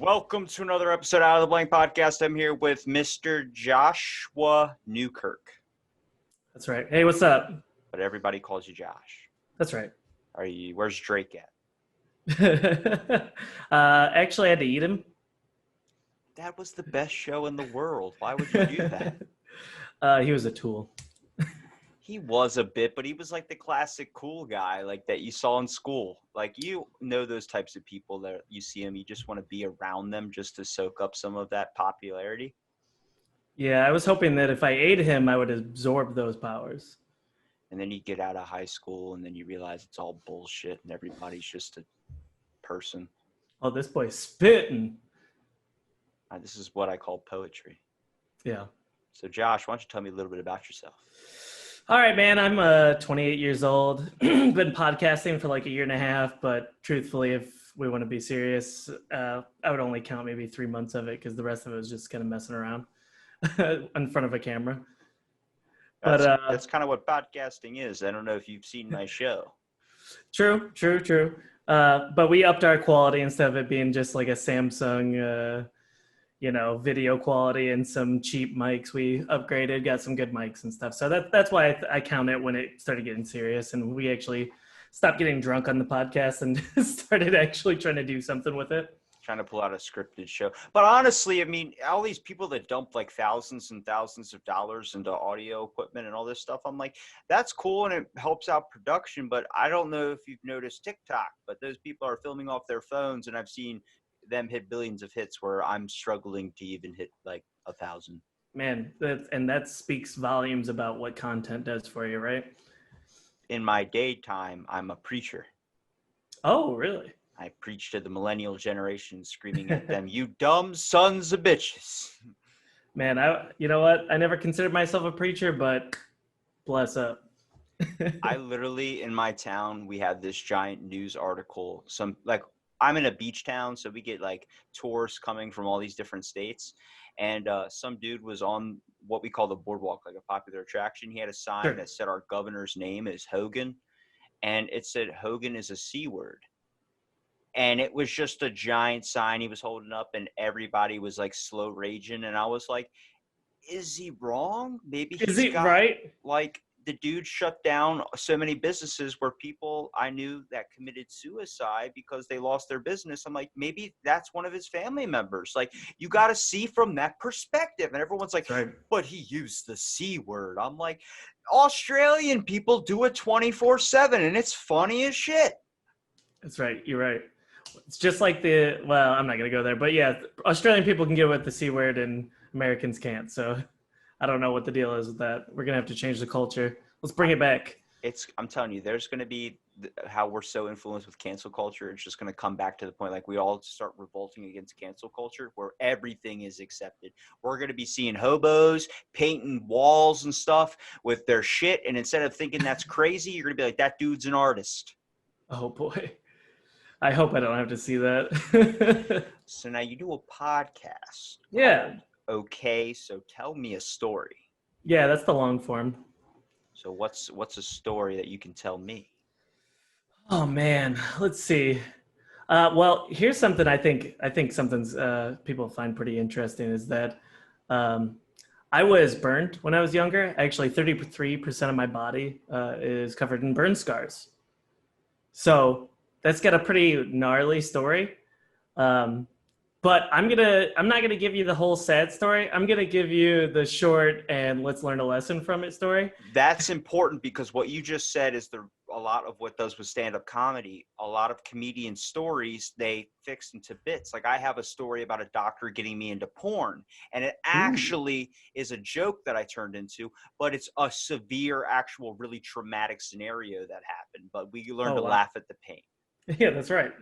Welcome to another episode Out of the Blank podcast. I'm here with Mr. Joshua Newkirk. That's right. Hey, what's up? But everybody calls you Josh. That's right. Where's Drake at? Actually, I had to eat him. That was the best show in the world. Why would you do that? He was a tool. He was a bit, but he was like the classic cool guy, like that you saw in school. Like, you know those types of people that you see them, you just want to be around them just to soak up some of that popularity. Yeah, I was hoping that if I ate him, I would absorb those powers. And then you get out of high school and then you realize it's all bullshit and everybody's just a person. Oh, this boy's spitting. This is what I call poetry. Yeah. So, Josh, why don't you tell me a little bit about yourself? All right, man. I'm 28 years old. Been podcasting for like a year and a half, but truthfully, if we want to be serious, I would only count maybe 3 months of it because the rest of it was just kind of messing around in front of a camera. That's kind of what podcasting is. I don't know if you've seen my show. True. But we upped our quality instead of it being just like a Samsung, video quality and some cheap mics. We upgraded, got some good mics and stuff. So that's why I count it when it started getting serious, and we actually stopped getting drunk on the podcast and started actually trying to do something with it. Trying to pull out a scripted show. But honestly, I mean, all these people that dump like thousands and thousands of dollars into audio equipment and all this stuff, I'm like, that's cool and it helps out production. But I don't know if you've noticed TikTok, but those people are filming off their phones, and I've seen them hit billions of hits where I'm struggling to even hit like 1,000. Man, that speaks volumes about what content does for you, right? In my daytime, I'm a preacher. Oh, really? I preach to the millennial generation, screaming at them, "You dumb sons of bitches." Man, you know what? I never considered myself a preacher, but bless up. I literally, in my town, we had this giant news article. I'm in a beach town, so we get like tourists coming from all these different states. And some dude was on what we call the boardwalk, like a popular attraction. He had a sign that said our governor's name is Hogan, and it said Hogan is a C word. And it was just a giant sign he was holding up, and everybody was like slow raging. And I was like, is he wrong? Maybe is he right? Like, the dude shut down so many businesses where people I knew that committed suicide because they lost their business. I'm like, maybe that's one of his family members. Like, you got to see from that perspective. And everyone's like, but he used the C word. I'm like, Australian people do it 24/7, and it's funny as shit. That's right. You're right. It's just like I'm not going to go there, but yeah, Australian people can get with the C word and Americans can't. So I don't know what the deal is with that. We're going to have to change the culture. Let's bring it back. I'm telling you, there's going to be how we're so influenced with cancel culture. It's just going to come back to the point, like, we all start revolting against cancel culture where everything is accepted. We're going to be seeing hobos painting walls and stuff with their shit. And instead of thinking that's crazy, you're going to be like, that dude's an artist. Oh boy. I hope I don't have to see that. So now you do a podcast. Yeah. Okay, so tell me a story. Yeah, that's the long form. So what's a story that you can tell me? Oh man, let's see. Well, here's something I think something's people find pretty interesting is that I was burned when I was younger. Actually, 33% of my body is covered in burn scars. So that's got a pretty gnarly story. But I'm not gonna give you the whole sad story. I'm gonna give you the short and let's learn a lesson from it story. That's important because what you just said is a lot of what does with stand-up comedy. A lot of comedian stories, they fix into bits. Like, I have a story about a doctor getting me into porn, and it actually is a joke that I turned into, but it's a severe, actual, really traumatic scenario that happened. But we learned to laugh at the pain. Yeah, that's right.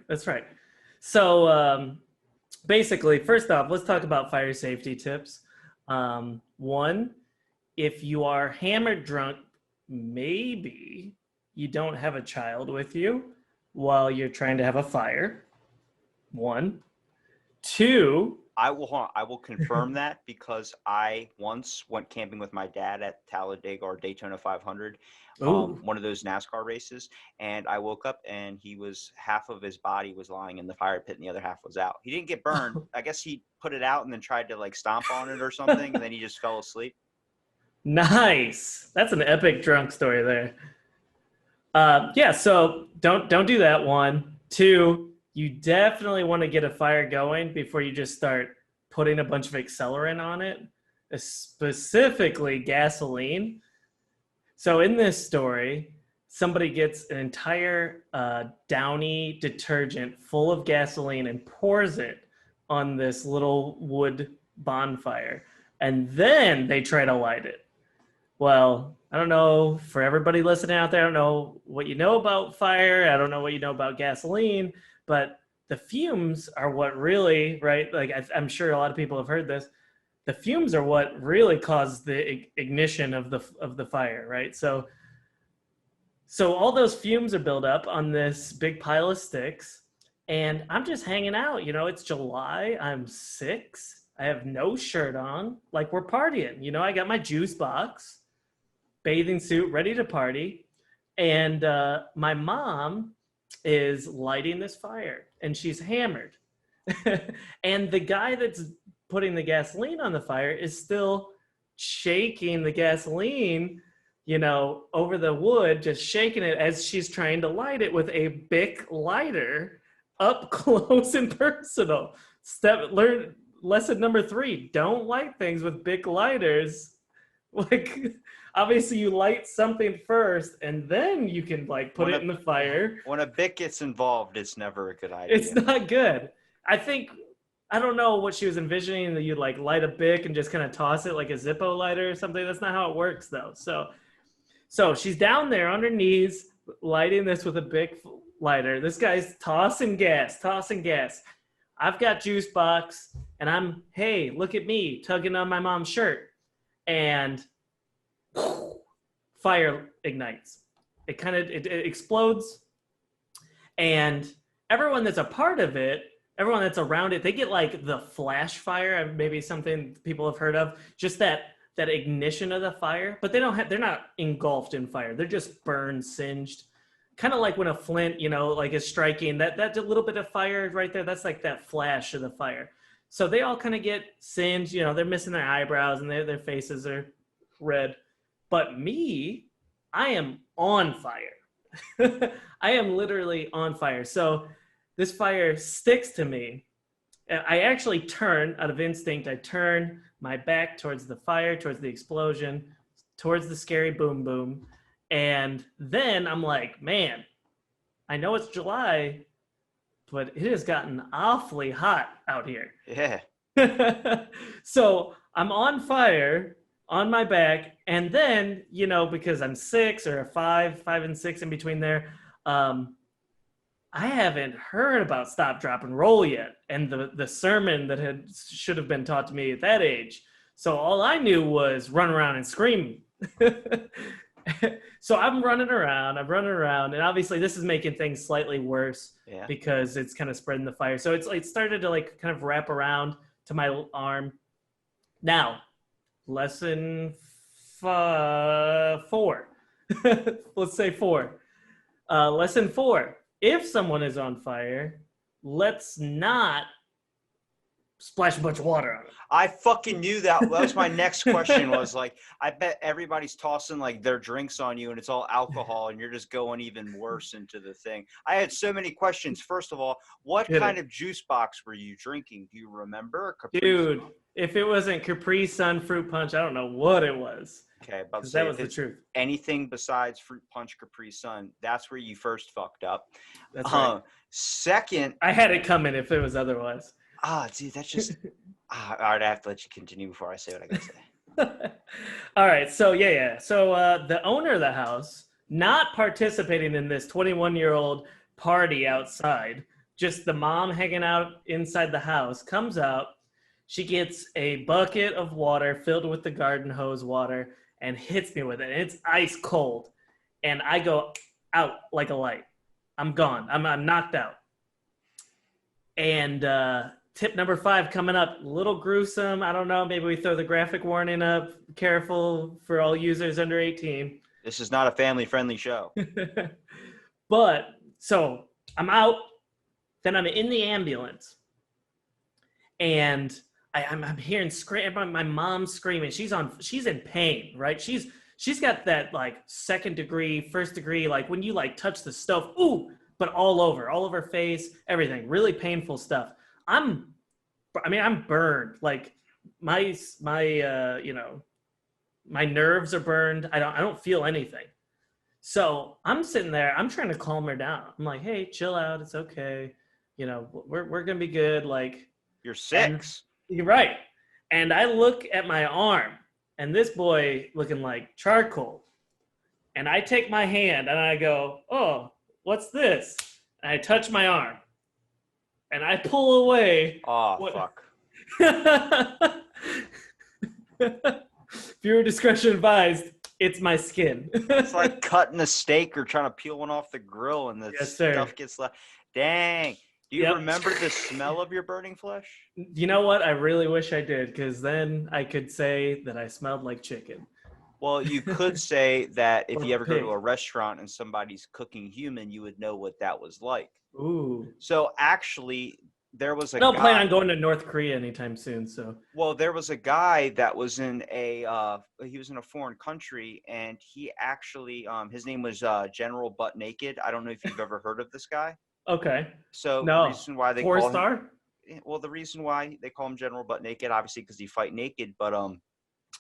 So basically, first off, let's talk about fire safety tips. One, if you are hammered drunk, maybe you don't have a child with you while you're trying to have a fire. One. Two. I will confirm that because I once went camping with my dad at Talladega or Daytona 500, Ooh. one of those NASCAR races, and I woke up and he was half of his body was lying in the fire pit and the other half was out. He didn't get burned. I guess he put it out and then tried to like stomp on it or something, and then he just fell asleep. Nice. That's an epic drunk story there. Yeah, so don't do that. One, two. You definitely want to get a fire going before you just start putting a bunch of accelerant on it, specifically gasoline. So in this story, somebody gets an entire Downy detergent full of gasoline and pours it on this little wood bonfire, and then they try to light it. Well, I don't know, for everybody listening out there, I don't know what you know about fire. I don't know what you know about gasoline, but the fumes are what really, right? Like I'm sure a lot of people have heard this. The fumes are what really cause the ignition of the fire, right? So all those fumes are built up on this big pile of sticks, and I'm just hanging out. It's July. I'm 6. I have no shirt on. Like, we're partying. I got my juice box, bathing suit, ready to party. And my mom is lighting this fire, and she's hammered. And the guy that's putting the gasoline on the fire is still shaking the gasoline, over the wood, just shaking it as she's trying to light it with a Bic lighter, up close and personal. Learn lesson number 3: don't light things with Bic lighters. Like, obviously you light something first and then you can put it in the fire. When a Bic gets involved, it's never a good idea. It's not good. I don't know what she was envisioning, that you'd light a Bic and just kind of toss it like a Zippo lighter or something. That's not how it works though. So she's down there on her knees lighting this with a Bic lighter. This guy's tossing gas. I've got juice box and I'm, hey, look at me tugging on my mom's shirt, and fire ignites. It explodes, and everyone that's a part of it, everyone that's around it, they get the flash fire, maybe something people have heard of, just that ignition of the fire, but they're not engulfed in fire. They're just burned, singed. Kind of like when a flint, is striking, that little bit of fire right there, that's like that flash of the fire. So they all kind of get singed, they're missing their eyebrows and their faces are red. But me, I am on fire. I am literally on fire. So this fire sticks to me. I actually turn, out of instinct, I turn my back towards the fire, towards the explosion, towards the scary boom boom. And then I'm like, man, I know it's July, but it has gotten awfully hot out here. Yeah. So I'm on fire on my back. And then, because I'm 6 or 5 and 6 in between there, I haven't heard about Stop, Drop, and Roll yet, and the sermon that should have been taught to me at that age. So all I knew was run around and scream. So I'm running around, and obviously this is making things slightly worse, because it's kind of spreading the fire. So it started to kind of wrap around to my arm. Now, lesson 4. Let's say 4. Lesson 4. If someone is on fire, let's not splash a bunch of water on them. I fucking knew that. That was my next question, was I bet everybody's tossing their drinks on you and it's all alcohol and you're just going even worse into the thing. I had so many questions. First of all, what kind of juice box were you drinking? Do you remember? Dude, if it wasn't Capri Sun fruit punch, I don't know what it was. Okay, about to say, that was the truth. Anything besides fruit punch Capri Sun, that's where you first fucked up. That's right. Second, I had it coming if it was otherwise. Dude, that's just. All right, I have to let you continue before I say what I gotta say. All right, so yeah. So the owner of the house, not participating in this 21-year-old party outside, just the mom hanging out inside the house, comes out. She gets a bucket of water filled with the garden hose water and hits me with it. And it's ice cold. And I go out like a light. I'm gone. I'm knocked out. And tip number 5 coming up. A little gruesome. I don't know. Maybe we throw the graphic warning up. Careful for all users under 18. This is not a family-friendly show. But so I'm out. Then I'm in the ambulance, and I'm hearing scream. My mom's screaming. She's in pain, right? She's got that like second degree, first degree, like when you like touch the stove, ooh, but all over face, everything, really painful stuff. I'm burned. Like my my nerves are burned. I don't feel anything. So I'm sitting there. I'm trying to calm her down. I'm like, hey, chill out. It's okay. We're gonna be good. Like, You're and 6. you're right. And I look at my arm, and this boy looking like charcoal. And I take my hand and I go, oh, what's this? And I touch my arm, and I pull away. Oh, fuck. Viewer discretion advised. It's my skin. It's like cutting a steak or trying to peel one off the grill, and the stuff gets left. Dang. Do you remember the smell of your burning flesh? You know what? I really wish I did, because then I could say that I smelled like chicken. Well, you could say that if you ever pig. go to a restaurant and somebody's cooking human, you would know what that was like. Ooh. So actually, there was a I don't plan on going to North Korea anytime soon. So. Well, there was a guy that was in a foreign country, and he actually his name was General Butt Naked. I don't know if you've ever heard of this guy. Okay. So no. The reason why they the reason why they call him General Butt Naked, obviously because he fight naked, but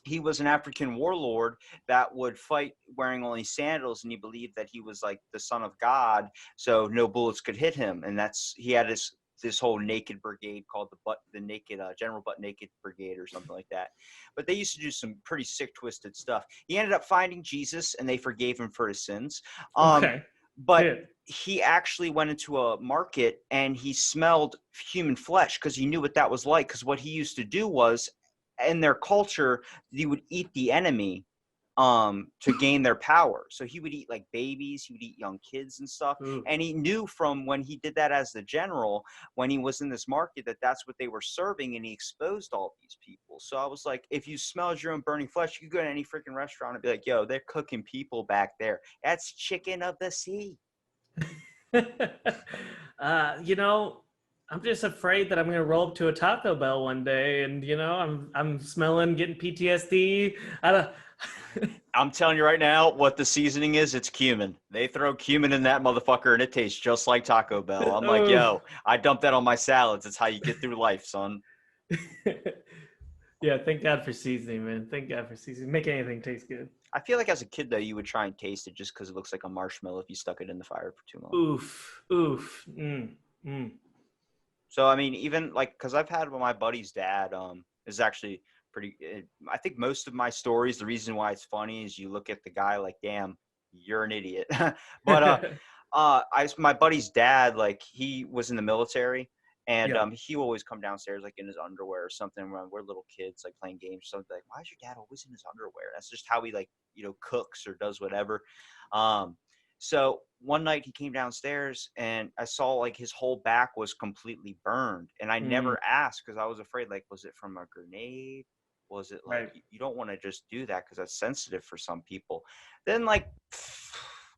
he was an African warlord that would fight wearing only sandals, and he believed that he was like the son of God, so no bullets could hit him, and he had this whole naked brigade called the naked General Butt Naked Brigade or something like that. But they used to do some pretty sick, twisted stuff. He ended up finding Jesus, and they forgave him for his sins. Okay. But he actually went into a market and he smelled human flesh because he knew what that was like. Because what he used to do was, in their culture, he would eat the enemy to gain their power. So he would eat like babies, he would eat young kids and stuff. Ooh. And he knew from when he did that as the general, when he was in this market, that that's what they were serving, and he exposed all these people. So I was like, if you smelled your own burning flesh, you could go to any freaking restaurant and be like, yo, they're cooking people back there. That's chicken of the sea. I'm just afraid that I'm going to roll up to a Taco Bell one day, and I'm smelling, getting PTSD. I'm telling you right now, what the seasoning is, it's cumin. They throw cumin in that motherfucker, and it tastes just like Taco Bell. I'm like, yo, I dump that on my salads. It's how you get through life, son. Yeah, thank God for seasoning, man. Thank God for seasoning. Make anything taste good. I feel like as a kid, though, you would try and taste it just because it looks like a marshmallow if you stuck it in the fire for too long. Oof. So, I mean, even like, because I've had my buddy's dad is actually pretty, I think most of my stories, the reason why it's funny is you look at the guy like, damn, you're an idiot. But my buddy's dad, like, he was in the military, and he would always come downstairs like in his underwear or something when we're little kids, like playing games or something. Like, why is your dad always in his underwear? That's just how he like, cooks or does whatever. So one night he came downstairs and I saw like his whole back was completely burned, and I never asked because I was afraid, like, was it from a grenade? Was it like, you don't want to just do that because that's sensitive for some people. Then like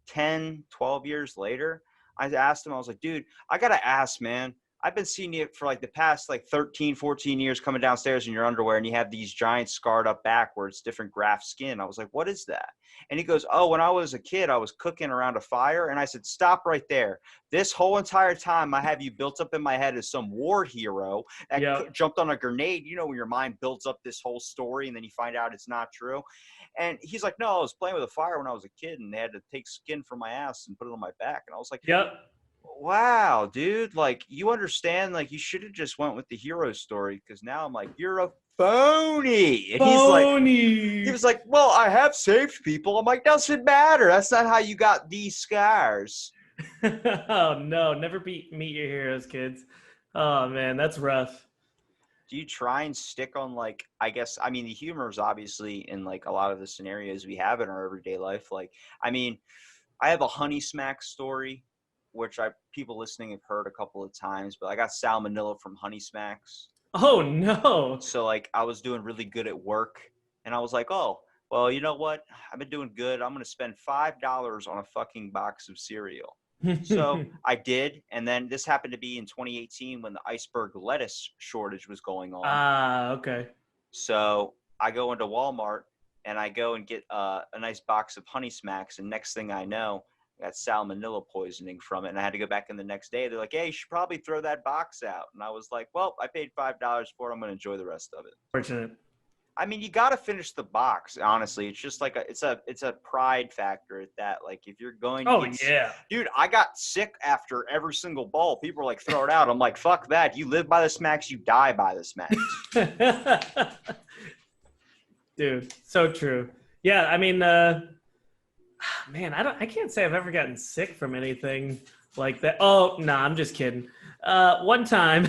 10, 12 years later, I asked him, I was like, dude, I got to ask, man, I've been seeing you for like the past like 13, 14 years coming downstairs in your underwear, and you have these giant scarred up back where it's different graft skin. I was like, what is that? And he goes, oh, when I was a kid, I was cooking around a fire. And I said, stop right there. This whole entire time I have you built up in my head as some war hero that jumped on a grenade. You know, when your mind builds up this whole story and then you find out it's not true. And he's like, no, I was playing with a fire when I was a kid, and they had to take skin from my ass and put it on my back. And I was like, wow, dude, like, you understand, like, you should have just went with the hero story, because now I'm like, you're a phony. And he was like, well, I have saved people. I'm like, doesn't matter. That's not how you got these scars. Oh, no, never meet your heroes, kids. Oh, man, that's rough. Do you try and stick on, like, I guess, I mean, the humor is obviously in, like, a lot of the scenarios we have in our everyday life. Like, I mean, I have a honey smack story. which people listening have heard a couple of times, but I got salmonella from Honey Smacks. Oh no. So like I was doing really good at work, and I was like, oh, well, you know what? I've been doing good. I'm gonna spend $5 on a fucking box of cereal. So I did, and then this happened to be in 2018 when the iceberg lettuce shortage was going on. Ah, okay. So I go into Walmart and I go and get a nice box of Honey Smacks, and next thing I know, I got salmonella poisoning from it, and I had to go back in the next day. They're like, "Hey, you should probably throw that box out," and I was like, "Well, I paid $5 for it. I'm gonna enjoy the rest of it." Fortunate. I mean, you got to finish the box. Honestly, it's just like it's a pride factor at that. Like if you're going to Oh get, yeah. dude, I got sick after every single bowl. People are like, "Throw it out." I'm like, "Fuck that. You live by the smacks, you die by the smacks." Dude, so true. Yeah, I mean, man, I can't say I've ever gotten sick from anything like that. Oh, no, I'm just kidding. One time,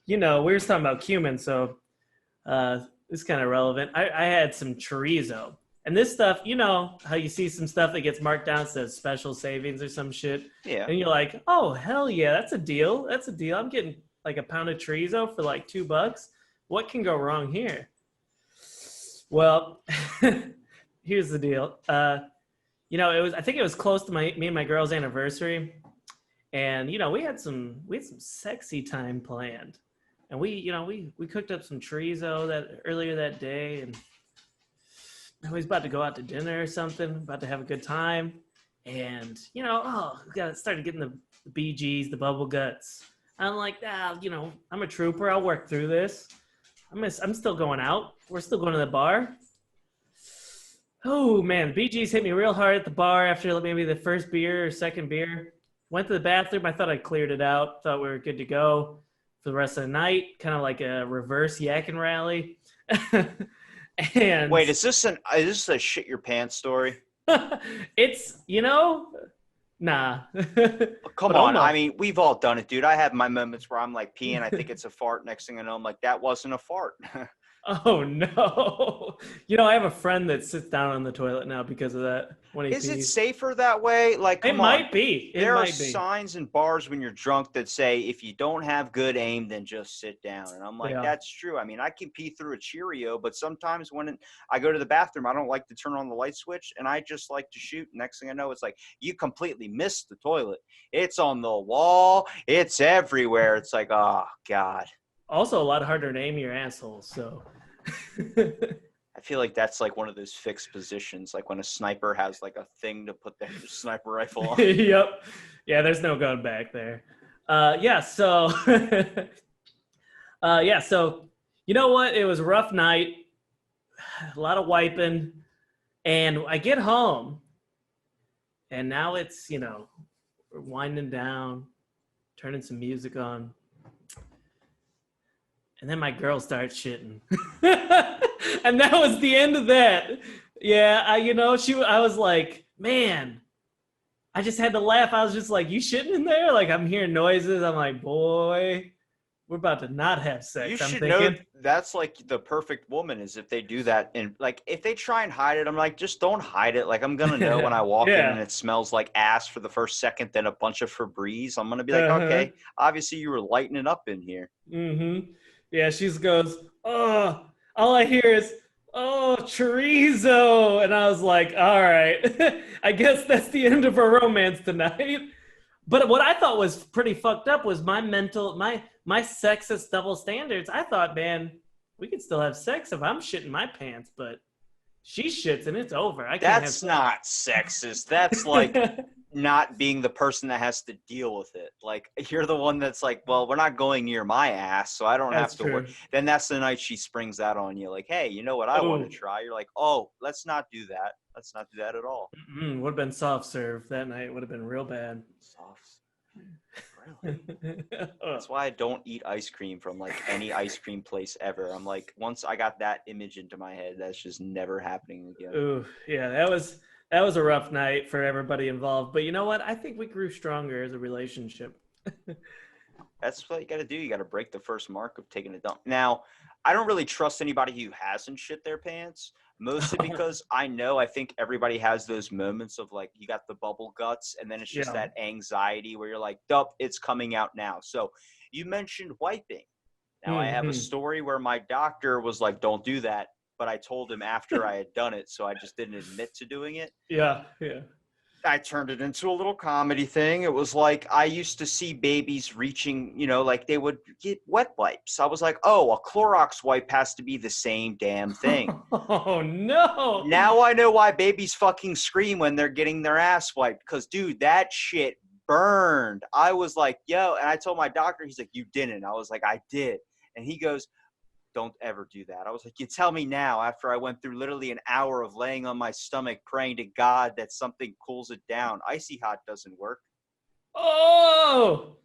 we were talking about cumin, so it's kind of relevant. I had some chorizo. And this stuff, you know how you see some stuff that gets marked down, says special savings or some shit. Yeah. And you're like, oh, hell yeah, that's a deal. That's a deal. I'm getting like a pound of chorizo for like $2. What can go wrong here? Well, here's the deal. I think it was close to me and my girl's anniversary. And, we had some sexy time planned. And we cooked up some chorizo earlier that day, and I was about to go out to dinner or something, about to have a good time. And, started getting the BGs, the bubble guts. I'm like, I'm a trooper. I'll work through this. I'm still going out. We're still going to the bar. Oh, man. BGs hit me real hard at the bar after maybe the first beer or second beer. Went to the bathroom. I thought I cleared it out. Thought we were good to go for the rest of the night. Kind of like a reverse yakking rally. And wait, is this a shit your pants story? It's, nah. Come on. I mean, we've all done it, dude. I have my moments where I'm like peeing. I think it's a fart. Next thing I know, I'm like, that wasn't a fart. Oh, no. I have a friend that sits down on the toilet now because of that when he Is pees. it safer that way? Like, come It might be. There are signs in bars when you're drunk that say, if you don't have good aim, then just sit down. And I'm like, that's true. I mean, I can pee through a Cheerio, but sometimes when I go to the bathroom, I don't like to turn on the light switch, and I just like to shoot. Next thing I know, it's like, you completely missed the toilet. It's on the wall. It's everywhere. It's like, oh, God. Also, a lot harder to aim your asshole, so. I feel like that's like one of those fixed positions, like when a sniper has like a thing to put their sniper rifle on. Yep. Yeah, there's no going back there. So you know what? It was a rough night, a lot of wiping, and I get home, and now it's, we're winding down, turning some music on. And then my girl starts shitting. And that was the end of that. Yeah, I was like, man, I just had to laugh. I was just like, you shitting in there? Like, I'm hearing noises. I'm like, boy, we're about to not have sex. You should know that's like the perfect woman is if they do that. And like, if they try and hide it, I'm like, just don't hide it. Like, I'm going to know when I walk in and it smells like ass for the first second, then a bunch of Febreze. I'm going to be like, okay, obviously you were lighting it up in here. Mm-hmm. Yeah, she goes, oh, all I hear is, oh, chorizo. And I was like, all right, I guess that's the end of our romance tonight. But what I thought was pretty fucked up was my sexist double standards. I thought, man, we could still have sex if I'm shitting my pants, but she shits and it's over. That's not sexist. That's like not being the person that has to deal with it. Like, you're the one that's like, well, we're not going near my ass, so I don't have to worry. Then that's the night she springs that on you. Like, hey, you know what I want to try? You're like, oh, let's not do that. Let's not do that at all. Would have been soft serve that night. Would have been real bad. Soft. Really? That's why I don't eat ice cream from like any ice cream place ever. I'm like, once I got that image into my head, that's just never happening again. Ooh, yeah, that was a rough night for everybody involved. But you know what? I think we grew stronger as a relationship. That's what you got to do. You got to break the first mark of taking a dump. Now, I don't really trust anybody who hasn't shit their pants, mostly because I think everybody has those moments of like, you got the bubble guts, and then it's just Yeah. that anxiety where you're like, dup, it's coming out now. So you mentioned wiping. Now, I have a Hmm. story where my doctor was like, don't do that. But I told him after I had done it, so I just didn't admit to doing it. Yeah. Yeah. I turned it into a little comedy thing. It was like I used to see babies reaching, like they would get wet wipes. I was like, oh, a Clorox wipe has to be the same damn thing. Oh no. Now I know why babies fucking scream when they're getting their ass wiped. Because, dude, that shit burned. I was like, yo. And I told my doctor, he's like, you didn't. I was like, I did. And he goes, don't ever do that. I was like, you tell me now after I went through literally an hour of laying on my stomach praying to God that something cools it down. Icy hot doesn't work. Oh.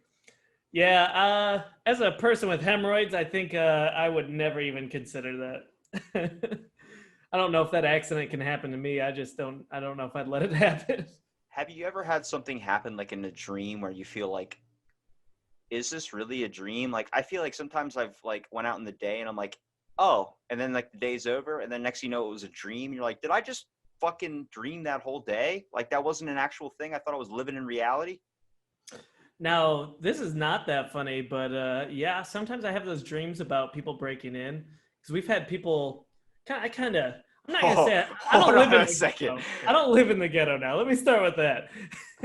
Yeah. As a person with hemorrhoids, I think I would never even consider that. I don't know if that accident can happen to me. I don't know if I'd let it happen. Have you ever had something happen like in a dream where you feel like, is this really a dream? Like I feel like sometimes I've like went out in the day and I'm like, oh, and then like the day's over and then next you know it was a dream. You're like, did I just fucking dream that whole day? Like that wasn't an actual thing. I thought I was living in reality. Now, this is not that funny, but yeah, sometimes I have those dreams about people breaking in because we've had people. I'm not gonna Oh, say I hold don't live on in a the second. ghetto. I don't live in the ghetto now. Let me start with that.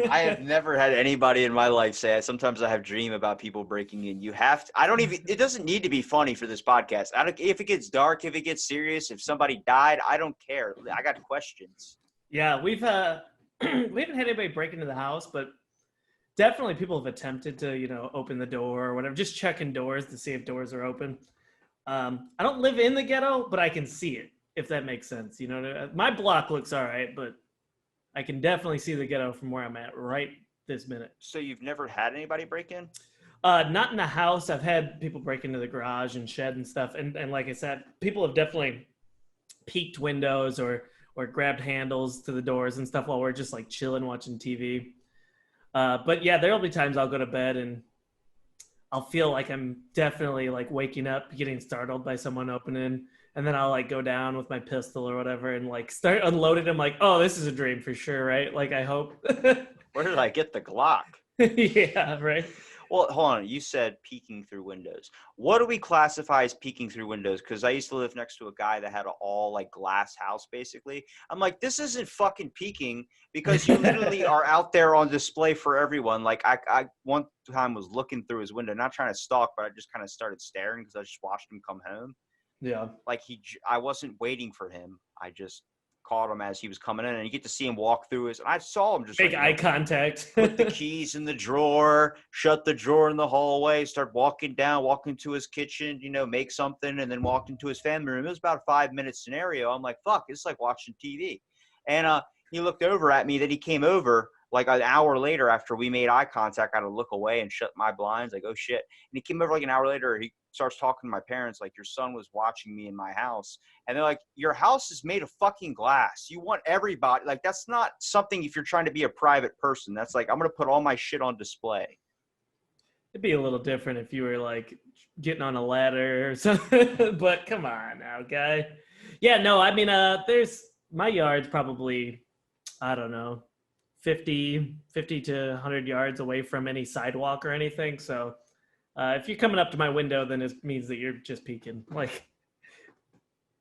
I have never had anybody in my life say sometimes I have dream about people breaking in. You have to, I don't even, it doesn't need to be funny for this podcast. I don't, if it gets dark, if it gets serious, if somebody died, I don't care. I got questions. Yeah, we've we haven't had anybody break into the house, but definitely people have attempted to open the door or whatever, just checking doors to see if doors are open. I don't live in the ghetto, but I can see it, if that makes sense. My block looks all right, but I can definitely see the ghetto from where I'm at right this minute. So you've never had anybody break in? Not in the house. I've had people break into the garage and shed and stuff, and like I said, people have definitely peeked windows or grabbed handles to the doors and stuff while we're just like chilling watching TV. But yeah, there'll be times I'll go to bed and I'll feel like I'm definitely like waking up, getting startled by someone opening, and then I'll like go down with my pistol or whatever and like start unloading. I'm like, oh, this is a dream for sure, right? Like I hope. Where did I get the Glock? Yeah, right. Well, hold on. You said peeking through windows. What do we classify as peeking through windows? Because I used to live next to a guy that had an all like glass house, basically. I'm like, this isn't fucking peeking because you literally are out there on display for everyone. Like I one time was looking through his window, not trying to stalk, but I just kind of started staring because I just watched him come home. Yeah. Like I wasn't waiting for him. I just caught him as he was coming in, and you get to see him walk through his. And I saw him just Make like eye contact. put the keys in the drawer, shut the drawer in the hallway, start walking down, walk into his kitchen, make something, and then walked into his family room. It was about a 5-minute scenario. I'm like, fuck, it's like watching TV. And he looked over at me. Then he came over like an hour later after we made eye contact. I had to look away and shut my blinds, like, oh shit. And he came over like an hour later. He starts talking to my parents, like, your son was watching me in my house. And they're like, your house is made of fucking glass. You want everybody. Like, that's not something if you're trying to be a private person. That's like, I'm going to put all my shit on display. It'd be a little different if you were like getting on a ladder or something. But come on now, guy. Yeah, no, I mean, there's my yard's probably, I don't know, 50 to 100 yards away from any sidewalk or anything. So if you're coming up to my window, then it means that you're just peeking. Like,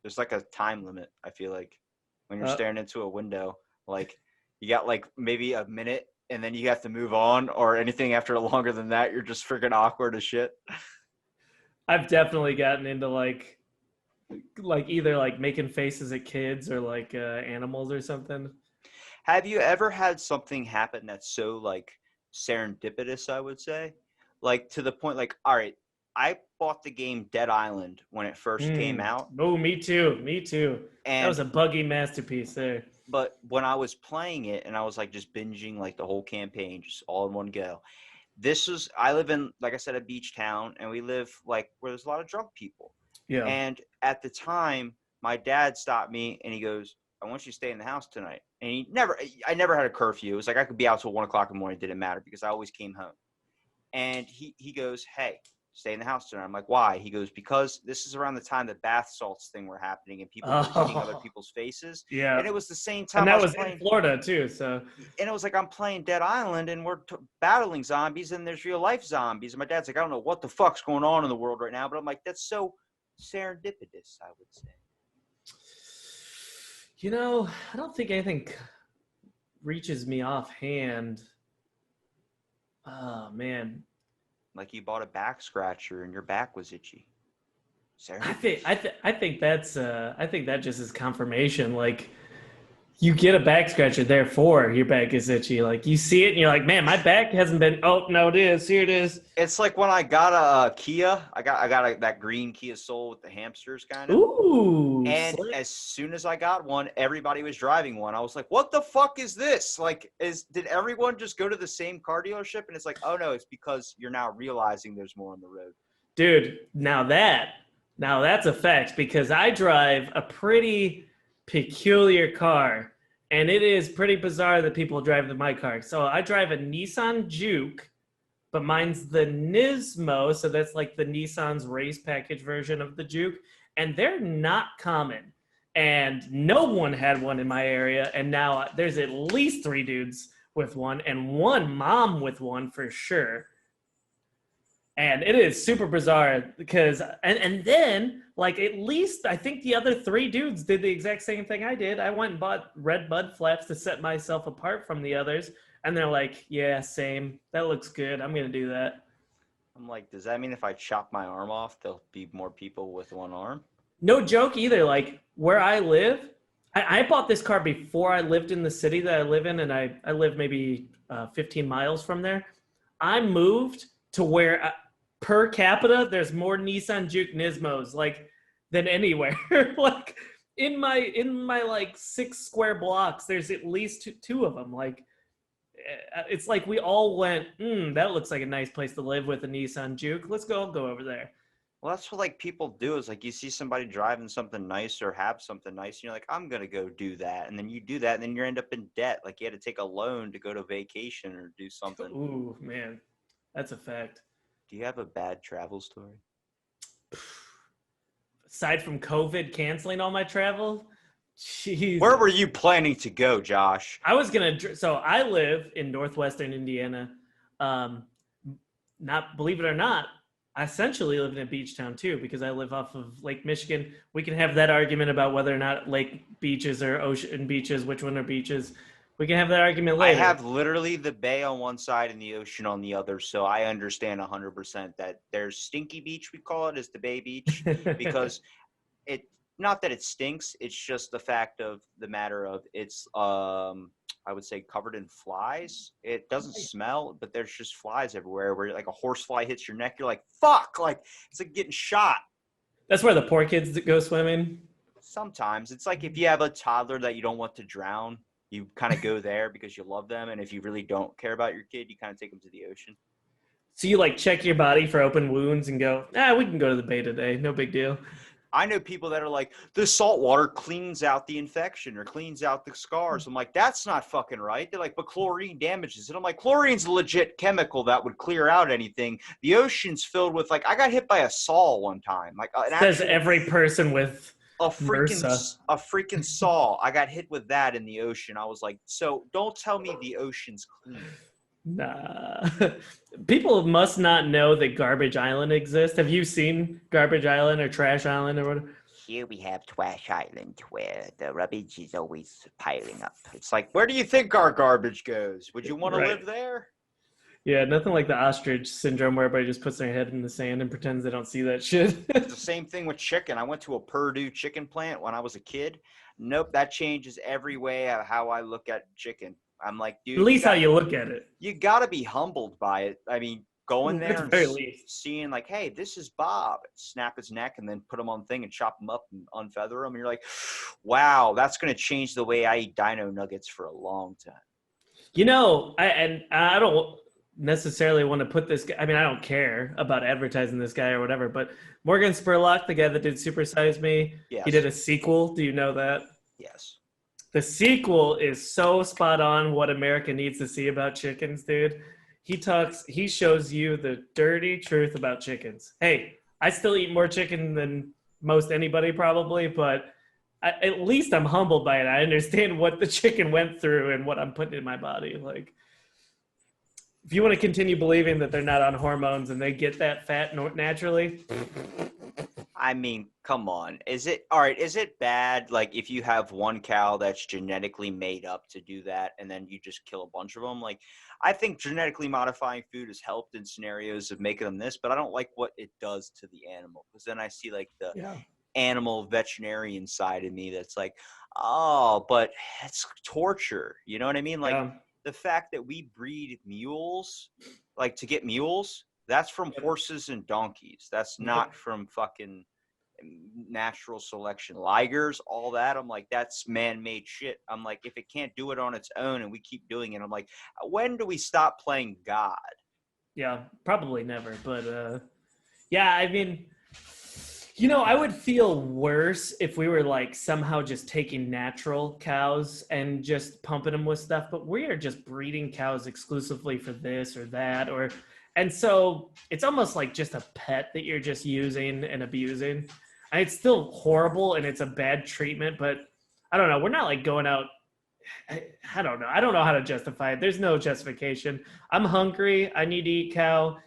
There's like a time limit, I feel like, when you're staring into a window. Like, you got like maybe a minute and then you have to move on, or anything after longer than that, you're just freaking awkward as shit. I've definitely gotten into like either like making faces at kids or like animals or something. Have you ever had something happen that's so like serendipitous, I would say? Like to the point like, all right, I bought the game Dead Island when it first came out. Oh, me too. Me too. That was And a buggy masterpiece there. but when I was playing it and I was like just binging like the whole campaign just all in one go. I live in, like I said, a beach town, and we live like where there's a lot of drunk people. Yeah. And at the time, my dad stopped me and he goes, I want you to stay in the house tonight. And I never had a curfew. It was like I could be out till 1 o'clock in the morning. It didn't matter because I always came home. And he goes, hey, stay in the house tonight. I'm like, why? He goes, because this is around the time the bath salts thing were happening and people were eating other Oh, people's faces. yeah. And it was the same And time I that was was in playing. Florida too. So And it was like I'm playing Dead Island and we're battling zombies and there's real life zombies. And my dad's like, I don't know what the fuck's going on in the world right now. But I'm like, that's so serendipitous, I would say. I don't think anything reaches me offhand. Oh man, Like you bought a back scratcher and your back was itchy. I think Serendipitous. I think I think that just is confirmation. Like you get a back scratcher, therefore your back is itchy. Like you see it and you're like, man, my back hasn't been. Oh no, it is. Here it is. It's like when I got a Kia. I got that green Kia Soul with the hamsters kind of. Ooh, And slick. as soon as I got one, everybody was driving one. I was like, what the fuck is this? Like, did everyone just go to the same car dealership? And it's like, oh no, it's because you're now realizing there's more on the road. Dude, now that's a fact because I drive a pretty peculiar car, and it is pretty bizarre that people drive my car. So I drive a Nissan Juke, but mine's the Nismo, so that's like the Nissan's race package version of the Juke, and they're not common. And no one had one in my area, and now there's at least 3 dudes with one, and one mom with one for sure. And it is super bizarre because and then like at least I think the other 3 dudes did the exact same thing I did. I went and bought red mud flaps to set myself apart from the others, and they're like, yeah, same, that looks good, I'm gonna do that. I'm like, does that mean if I chop my arm off, there'll be more people with one arm? No joke either. Like where I live, I bought this car before I lived in the city that I live in, and I live maybe 15 miles from there. I moved to where per capita there's more Nissan Juke Nismos like than anywhere. Like in my like 6 square blocks, there's at least two of them. Like it's like we all went, that looks like a nice place to live with a Nissan Juke. Let's go over there. Well, that's what like people do is like you see somebody driving something nice or have something nice, and you're like, I'm gonna go do that, and then you do that, and then you end up in debt. Like you had to take a loan to go to vacation or do something. Ooh, man, that's a fact. Do you have a bad travel story? Aside from COVID canceling all my travel, jeez. Where were you planning to go, Josh? I was gonna. So I live in northwestern Indiana. Not believe it or not, I essentially live in a beach town too because I live off of Lake Michigan. We can have that argument about whether or not lake beaches or ocean beaches, which one are beaches. We can have that argument later. I have literally the bay on one side and the ocean on the other, so I understand 100% that there's Stinky Beach, we call it, is the Bay Beach, because it, not that it stinks, it's just the fact of the matter of it's, I would say covered in flies. It doesn't smell, but there's just flies everywhere where like a horse fly hits your neck, you're like, fuck, like it's like getting shot. That's where the poor kids go swimming. Sometimes it's like if you have a toddler that you don't want to drown, you kind of go there because you love them. And if you really don't care about your kid, you kind of take them to the ocean. So you like check your body for open wounds and go, we can go to the bay today. No big deal. I know people that are like, the salt water cleans out the infection or cleans out the scars. I'm like, that's not fucking right. They're like, but chlorine damages it. I'm like, chlorine's a legit chemical that would clear out anything. The ocean's filled with, like, I got hit by a saw one time. Like, says every person with a freaking saw. I got hit with that in the ocean. I was like, so don't tell me the ocean's clean. Nah. People must not know that Garbage Island exists. Have you seen Garbage Island or Trash Island or whatever? Here we have Trash Island where the rubbish is always piling up. It's like, where do you think our garbage goes? Would you want to live there? Yeah, nothing like the ostrich syndrome where everybody just puts their head in the sand and pretends they don't see that shit. It's the same thing with chicken. I went to a Purdue chicken plant when I was a kid. Nope, that changes every way of how I look at chicken. I'm like, dude. At least how you look at it. You got to be humbled by it. I mean, going there and seeing like, hey, this is Bob. Snap his neck and then put him on the thing and chop him up and unfeather him. And you're like, wow, that's going to change the way I eat dino nuggets for a long time. You know, I don't necessarily want to put this guy, I mean, I don't care about advertising this guy or whatever, but Morgan Spurlock, the guy that did Super Size Me, yes. He did a sequel. Do you know that? Yes. The sequel is so spot on what America needs to see about chickens, dude. He shows you the dirty truth about chickens. Hey, I still eat more chicken than most anybody probably, but at least I'm humbled by it. I understand what the chicken went through and what I'm putting in my body. Like, if you want to continue believing that they're not on hormones and they get that fat naturally, I mean, come on. Is it all right? Is it bad, like, if you have one cow that's genetically made up to do that, and then you just kill a bunch of them? Like, I think genetically modifying food has helped in scenarios of making them this, but I don't like what it does to the animal, because then I see like the yeah, animal veterinarian side of me that's like, oh, but it's torture. You know what I mean? Like, yeah, the fact that we breed mules, like to get mules, that's from yep, horses and donkeys. That's not yep. from fucking natural selection. Ligers, all that. I'm like, that's man-made shit. I'm like, if it can't do it on its own and we keep doing it, I'm like, when do we stop playing God? Yeah, probably never. But yeah, I mean, you know, I would feel worse if we were like somehow just taking natural cows and just pumping them with stuff, but we are just breeding cows exclusively for this or that, or and so it's almost like just a pet that you're just using and abusing. And it's still horrible and it's a bad treatment, but I don't know. We're not like going out. I don't know. I don't know how to justify it. There's no justification. I'm hungry. I need to eat cow.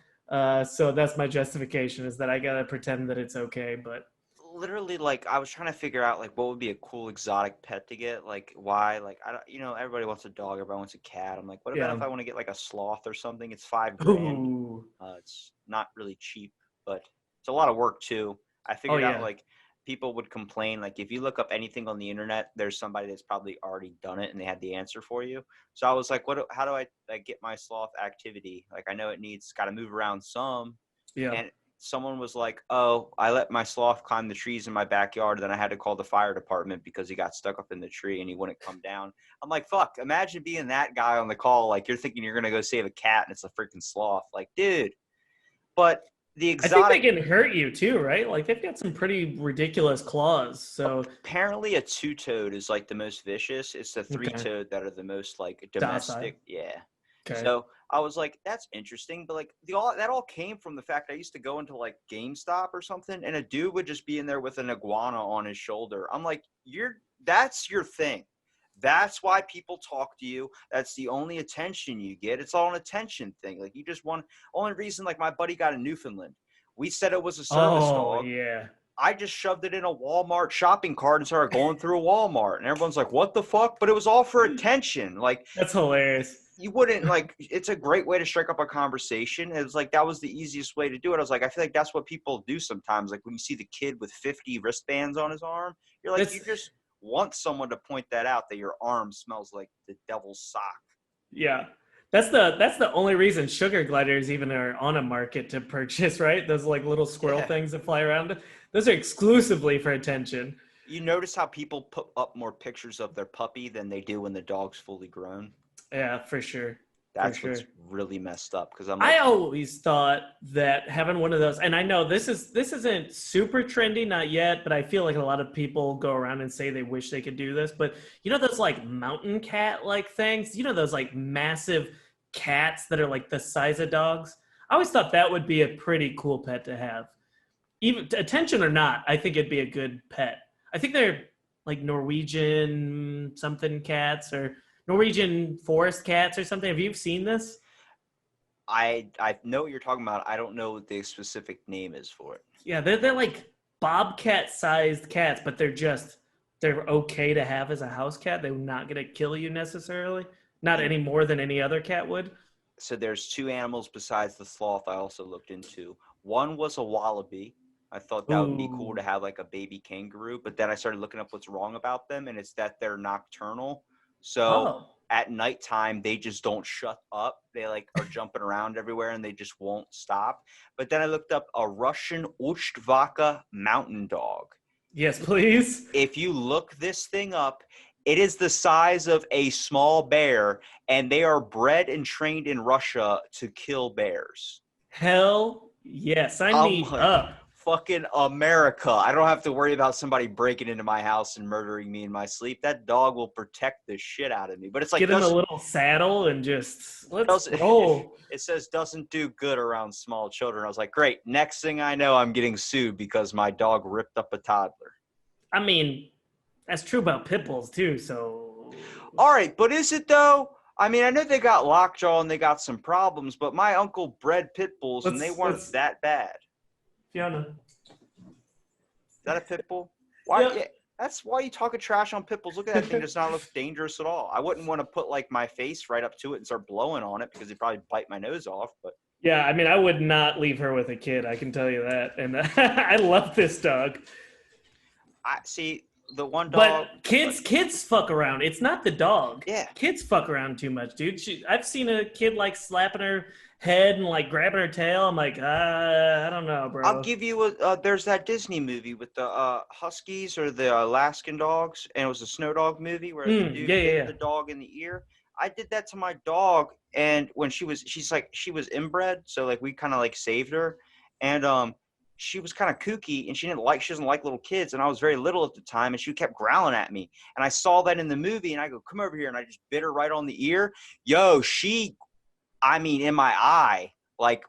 So that's my justification, is that I gotta pretend that it's okay. But Literally, like, I was trying to figure out like what would be a cool exotic pet to get. Like, why? Like, I don't, everybody wants a dog, everybody wants a cat. I'm like, what about yeah. if I want to get like a sloth or something? It's 5 grand. Ooh. It's not really cheap, but it's a lot of work too. I Oh figured out yeah. like people would complain, like, if you look up anything on the internet, there's somebody that's probably already done it and they had the answer for you. So I was like, how do I like get my sloth activity? Like, I know it's got to move around some. Yeah. And someone was like, oh, I let my sloth climb the trees in my backyard, then I had to call the fire department because he got stuck up in the tree and he wouldn't come down. I'm like, fuck, imagine being that guy on the call. Like, you're thinking you're going to go save a cat and it's a freaking sloth. Like, dude. But the I think they exotic, can hurt you too, right? Like they've got some pretty ridiculous claws. So apparently a two-toed is like the most vicious. It's the okay. three-toed that are the most like Docile. domestic. Yeah. Okay. So I was like, that's interesting. But like that all came from the fact I used to go into like GameStop or something, and a dude would just be in there with an iguana on his shoulder. I'm like, that's your thing. That's why people talk to you. That's the only attention you get. It's all an attention thing. Like, you just want. Only reason, like, my buddy got a Newfoundland. We said it was a service Oh dog. yeah. I just shoved it in a Walmart shopping cart and started going through a Walmart, and everyone's like, "What the fuck?" But it was all for attention. Like, That's hilarious. you wouldn't like. It's a great way to strike up a conversation. It was like that was the easiest way to do it. I was like, I feel like that's what people do sometimes. Like, when you see the kid with 50 wristbands on his arm, you're like, That's you just want someone to point that out, that your arm smells like the devil's sock. yeah. That's the only reason sugar gliders even are on a market to purchase, right? Those like little squirrel Yeah. things that fly around. Those are exclusively for attention. You notice how people put up more pictures of their puppy than they do when the dog's fully grown? Yeah, for sure. For That's sure. what's really messed up, because I'm I like, always thought that having one of those, and I know this isn't super trendy, not yet, but I feel like a lot of people go around and say they wish they could do this. But you know those like mountain cat like things? You know those like massive cats that are like the size of dogs? I always thought that would be a pretty cool pet to have. Even attention or not, I think it'd be a good pet. I think they're like Norwegian something cats or Norwegian forest cats or something. Have you seen this? I know what you're talking about. I don't know what the specific name is for it. Yeah, they're like bobcat sized cats, but they're okay to have as a house cat. They're not gonna kill you necessarily. Not You any more than any other cat would. So there's two animals besides the sloth I also looked into. One was a wallaby. I thought that would be cool Ooh. to have like a baby kangaroo, but then I started looking up what's wrong about them, and it's that they're nocturnal. So Oh. at nighttime, they just don't shut up. They like are jumping around everywhere and they just won't stop. But then I looked up a Russian Ustvaka mountain dog. Yes, please. If you look this thing up, it is the size of a small bear, and they are bred and trained in Russia to kill bears. Hell yes. Sign I'm me like, up. fucking America. I don't have to worry about somebody breaking into my house and murdering me in my sleep. That dog will protect the shit out of me. But it's like Get in the little saddle and just let's roll. it says doesn't do good around small children. I was like, great. Next thing I know, I'm getting sued because my dog ripped up a toddler. I mean, that's true about pit bulls too. So, all right, but is it though? I mean, I know they got lockjaw and they got some problems, but my uncle bred pit bulls and they weren't that bad. Fiona, is that a pit bull? Why? Yep. Yeah, that's why you talking trash on pit bulls. Look at that thing; does not look dangerous at all. I wouldn't want to put like my face right up to it and start blowing on it because it'd probably bite my nose off. But yeah, I mean, I would not leave her with a kid. I can tell you that. And I love this dog. I see the one dog. But kids fuck around. It's not the dog. Yeah, kids fuck around too much, dude. I've seen a kid like slapping her head and like grabbing her tail. I'm like, I don't know, bro. I'll give you there's that Disney movie with the Huskies or the Alaskan dogs, and it was a snow dog movie where the dude hit the dog in the ear. I did that to my dog, and when she was inbred, so like we kind of like saved her, and she was kind of kooky, and she doesn't like little kids, and I was very little at the time, and she kept growling at me, and I saw that in the movie, and I go, come over here, and I just bit her right on the ear. Yo, in my eye, like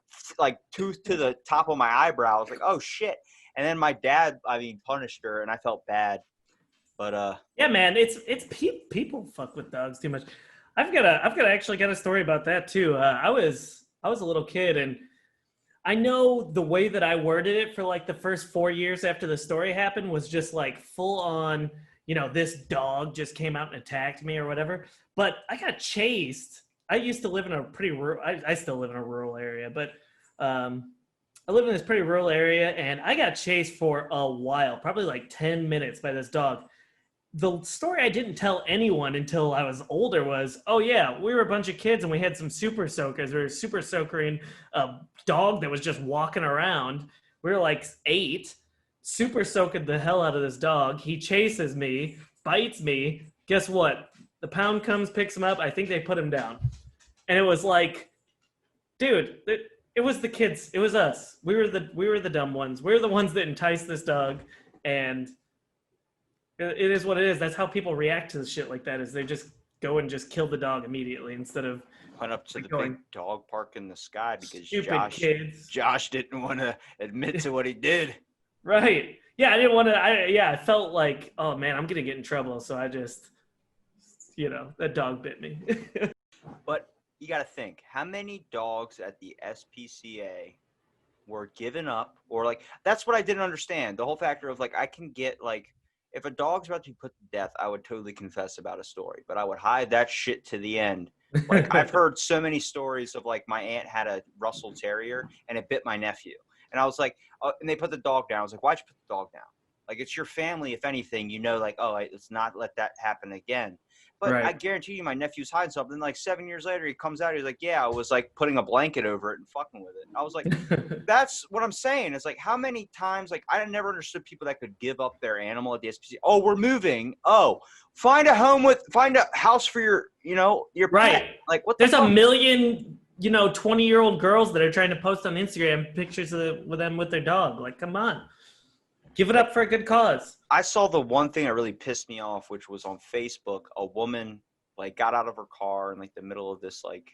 tooth to the top of my eyebrow. I was like, oh shit. And then my dad, punished her, and I felt bad. But yeah, man, it's people fuck with dogs too much. I've actually got a story about that too. I was a little kid, and I know the way that I worded it for like the first 4 years after the story happened was just like full on, this dog just came out and attacked me or whatever. But I got chased. I used to live in a pretty rural, I still live in a rural area, but I live in this pretty rural area, and I got chased for a while, probably like 10 minutes by this dog. The story I didn't tell anyone until I was older was, oh yeah, we were a bunch of kids and we had some super soakers. We were super soakering a dog that was just walking around. We were like 8, super soaking the hell out of this dog. He chases me, bites me. Guess what? The pound comes, picks him up. I think they put him down. And it was like, dude, it was the kids. It was us. We were the dumb ones. We were the ones that enticed this dog. And it is what it is. That's how people react to shit like that, is they just go and just kill the dog immediately instead of went up to the big dog park in the sky because Josh didn't want to admit to what he did. Right. Yeah, I didn't want to. I felt like, oh man, I'm going to get in trouble. So I just, that dog bit me. But you got to think, how many dogs at the SPCA were given up, or like, that's what I didn't understand. The whole factor of like, I can get like, if a dog's about to be put to death, I would totally confess about a story, but I would hide that shit to the end. Like, I've heard so many stories of like, my aunt had a Russell Terrier and it bit my nephew. And I was like, and they put the dog down. I was like, why'd you put the dog down? Like, it's your family, if anything, like, oh, let's not let that happen again. But right. I guarantee you my nephew's hiding something. Like 7 years later, he comes out. He's like, yeah, I was like putting a blanket over it and fucking with it. I was like, that's what I'm saying. It's like, how many times, like, I never understood people that could give up their animal at the SPCA. Oh, we're moving. Oh, find a house for your right. pet. Like, what? There's a million, 20-year-old girls that are trying to post on Instagram pictures with them with their dog. Like, come on. Give it up for a good cause. I saw the one thing that really pissed me off, which was on Facebook. A woman like got out of her car in like the middle of this like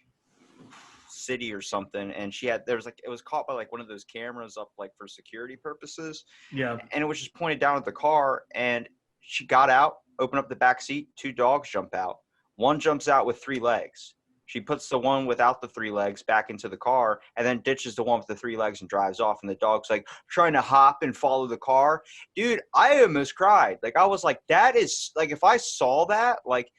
city or something, and it was caught by like one of those cameras up like for security purposes. Yeah. And it was just pointed down at the car, and she got out, opened up the back seat. 2 dogs jump out. One jumps out with 3 legs. She puts the one without the 3 legs back into the car and then ditches the one with the 3 legs and drives off. And the dog's like trying to hop and follow the car. Dude, I almost cried. Like, I was like, that is like, if I saw that, like,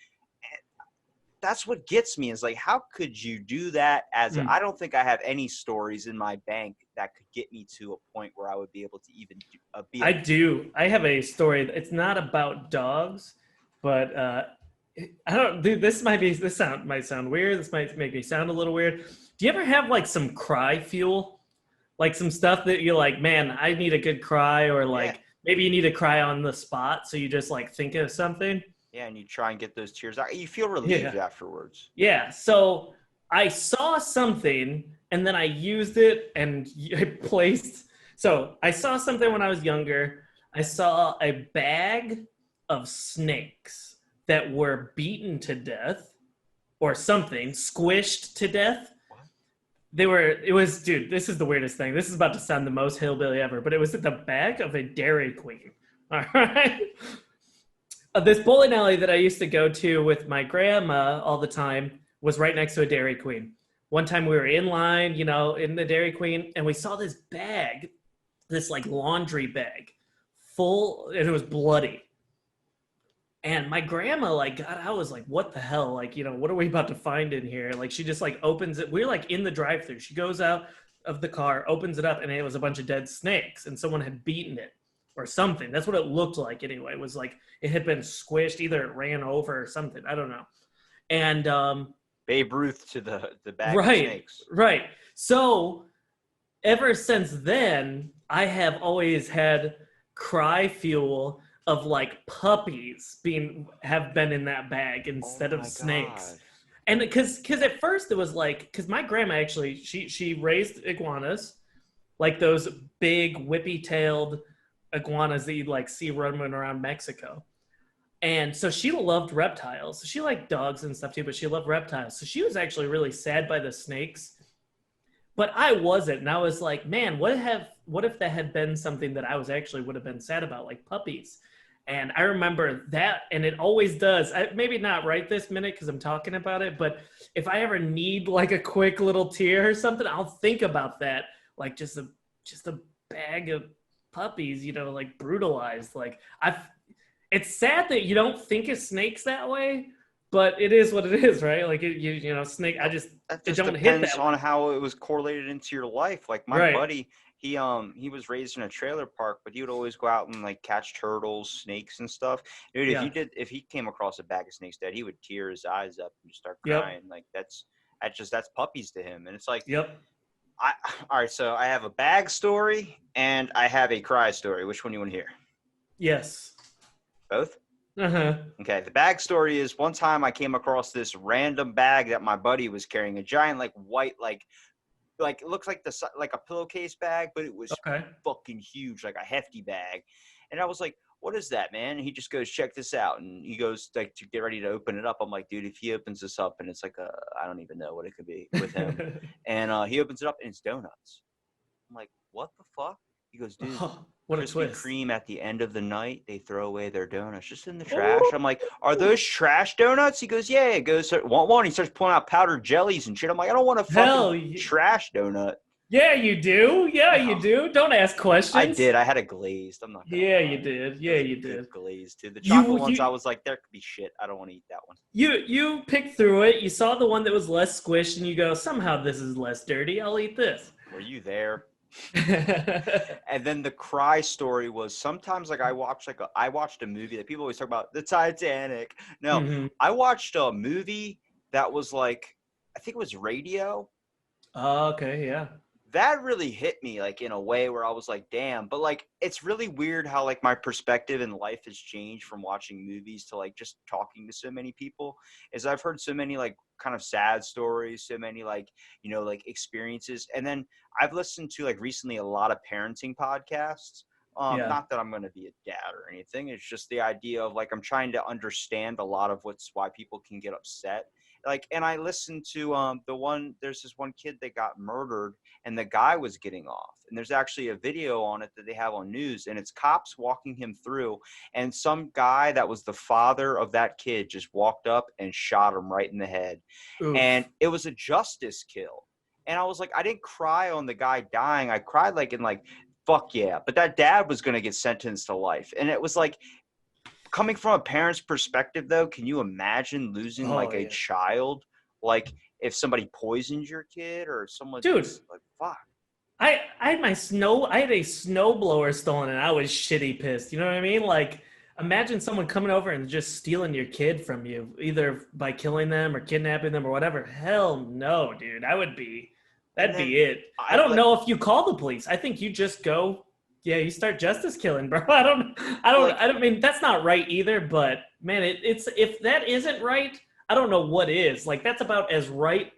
that's what gets me is like, how could you do that I don't think I have any stories in my bank that could get me to a point where I would be able to even do. I have a story. It's not about dogs, but, I don't, dude, this might sound weird. This might make me sound a little weird. Do you ever have like some cry fuel? Like some stuff that you're like, man, I need a good cry, or like maybe you need to cry on the spot. So you just like think of something. Yeah. And you try and get those tears out. You feel relieved afterwards. Yeah. So I saw something and then I used it and I placed So I saw something when I was younger. I saw a bag of snakes that were beaten to death or something, squished to death. Dude, this is the weirdest thing. This is about to sound the most hillbilly ever, but it was in the back of a Dairy Queen. All right. This bowling alley that I used to go to with my grandma all the time was right next to a Dairy Queen. One time we were in line, in the Dairy Queen, and we saw this bag, this like laundry bag, full, and it was bloody. And my grandma got out, was like, what the hell? What are we about to find in here? Like, she just opens it. We're in the drive-thru. She goes out of the car, opens it up, and it was a bunch of dead snakes, and someone had beaten it or something. That's what it looked like anyway. It was like it had been squished. Either it ran over or something. I don't know. And Babe Ruth to the bag of snakes. Right. So ever since then, I have always had cry fuel of puppies have been in that bag instead of snakes. God. And because at first it was because my grandma actually she raised iguanas, like those big whippy-tailed iguanas that you'd see running around Mexico. And so she loved reptiles. She liked dogs and stuff too, but she loved reptiles. So she was actually really sad by the snakes. But I wasn't. And I was like, man, what if that had been something that I would have been sad about, like puppies? And I remember that, and it always does. Maybe not right this minute because I'm talking about it, but if I ever need a quick little tear or something, I'll think about that. Just a bag of puppies, brutalized. It's sad that you don't think of snakes that way, but it is what it is, right? Snake. That just don't depends hit that on way. how it was correlated into your life. Like my buddy, he was raised in a trailer park, but he would always go out and catch turtles, snakes, and stuff. Dude, if he came across a bag of snakes dead, he would tear his eyes up and just start crying. That's puppies to him, and it's like, yep. All right, so I have a bag story and I have a cry story. Which one you want to hear? Yes. Both? Uh-huh. Okay, the bag story is one time I came across this random bag that my buddy was carrying, a giant white it looks like a pillowcase bag, but it was fucking huge, like a hefty bag. And I was like, what is that, man? And he just goes, check this out. And he goes to get ready to open it up. I'm like, dude, if he opens this up and it's I don't even know what it could be with him. And he opens it up and it's donuts. I'm like, what the fuck? He goes, dude, what a Krispy twist. Kreme at the end of the night, they throw away their donuts just in the trash. I'm like, are those trash donuts? He goes, yeah. He goes, want one? He starts pulling out powdered jellies and shit. I'm like, I don't want a fucking trash donut. Yeah, you do. Yeah, you do. Don't ask questions. I did. I had a glazed. I'm not gonna lie. You did. Yeah, you did. Glazed too. The chocolate ones, I was like, there could be shit. I don't want to eat that one. You picked through it. You saw the one that was less squished, and you go, somehow this is less dirty. I'll eat this. Were you there? And then the cry story was sometimes I watched a movie that people always talk about, the Titanic. No, I watched a movie that was I think it was Radio. Oh, okay, yeah. That really hit me in a way where I was like, damn. But it's really weird how my perspective in life has changed from watching movies to just talking to so many people. Is I've heard so many kind of sad stories, so many experiences. And then I've listened to recently a lot of parenting podcasts. Not that I'm going to be a dad or anything. It's just the idea of I'm trying to understand a lot of why people can get upset. And I listened to there's this one kid that got murdered and the guy was getting off. And there's actually a video on it that they have on news, and it's cops walking him through. And some guy that was the father of that kid just walked up and shot him right in the head. Oof. And it was a justice kill. And I was like, I didn't cry on the guy dying. I cried fuck yeah. But that dad was going to get sentenced to life. And it was coming from a parent's perspective, though, can you imagine losing a child? If somebody poisons your kid or someone, dude, fuck. I had a snowblower stolen and I was shitty pissed. You know what I mean? Imagine someone coming over and just stealing your kid from you, either by killing them or kidnapping them or whatever. Hell no, dude. That'd be it. I don't know if you call the police. I think you just go. Yeah, you start justice killing, bro. I don't mean that's not right either, but man, it's if that isn't right, I don't know what is. Like that's about as right